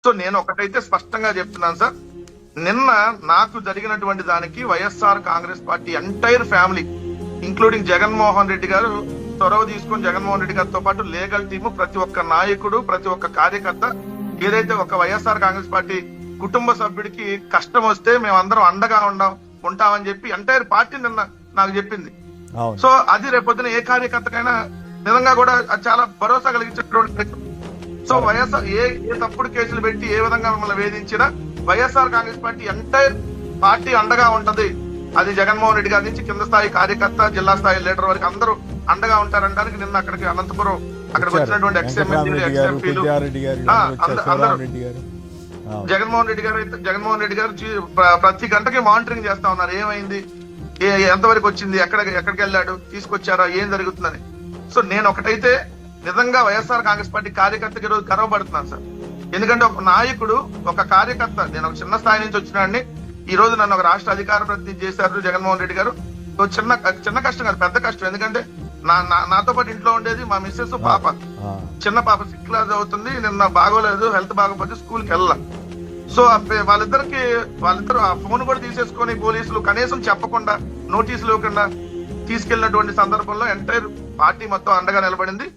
So నేను ఒకటైతే స్పష్టంగా చెప్తున్నాను సార్, నిన్న నాకు జరిగినటువంటి దానికి YSR Congress party entire family including Jaganmohan Reddy గారు చొరవ తీసుకొని జగన్మోహన్ రెడ్డి గారితో పాటు లీగల్ టీము, ప్రతి ఒక్క నాయకుడు, ప్రతి ఒక్క కార్యకర్త, ఏదైతే ఒక వైఎస్ఆర్ కాంగ్రెస్ పార్టీ కుటుంబ సభ్యుడికి కష్టం వస్తే మేమందరం అండగా ఉంటామని చెప్పి ఎంటైర్ పార్టీ నిన్న నాకు చెప్పింది. సో అది రేపొద్దున ఏ కార్యకర్తకైనా నిజంగా కూడా చాలా భరోసా కలిగించేటువంటి. సో వైఎస్ఆర్ ఏ తప్పుడు కేసులు పెట్టి ఏ విధంగా మిమ్మల్ని వేధించినా YSR Congress party entire party అండగా ఉంటది. అది జగన్మోహన్ రెడ్డి గారి నుంచి కింద స్థాయి కార్యకర్త, జిల్లా స్థాయి లీడర్ వరకు అందరూ అండగా ఉంటారనడానికి నిన్న అక్కడికి అనంతపురం అక్కడికి వచ్చినటువంటి ఎక్స్ఎంఎల్ఏలు, ఎక్స్ఎంపీలు అందరూ జగన్మోహన్ రెడ్డి గారు ప్రతి గంటకి మానిటరింగ్ చేస్తా ఉన్నారు. ఏమైంది, ఎంతవరకు వచ్చింది, ఎక్కడికి వెళ్ళాడు, తీసుకొచ్చారా, ఏం జరుగుతుందని. సో నేను ఒకటైతే నిజంగా వైఎస్ఆర్ కాంగ్రెస్ పార్టీ కార్యకర్తకి ఈరోజు గర్వపడుతున్నాను సార్. ఎందుకంటే ఒక నాయకుడు, ఒక కార్యకర్త, నేను ఒక చిన్న స్థాయి నుంచి వచ్చినాడిని, ఈ రోజు నన్ను ఒక రాష్ట్ర అధికార ప్రతినిధి చేశారు జగన్మోహన్ రెడ్డి గారు. చిన్న కష్టం కాదు, పెద్ద కష్టం. ఎందుకంటే నాతో పాటు ఇంట్లో ఉండేది మా మిస్సెస్, పాప, చిన్న పాప 6th క్లాస్ అవుతుంది. నిన్న బాగోలేదు, హెల్త్ బాగోపోతే స్కూల్కి వెళ్ళాం. సో వాళ్ళిద్దరు ఆ ఫోన్ కూడా తీసేసుకొని పోలీసులు కనీసం చెప్పకుండా, నోటీసులు ఇవ్వకుండా తీసుకెళ్లినటువంటి సందర్భంలో ఎంటైర్ పార్టీ మొత్తం అండగా నిలబడింది.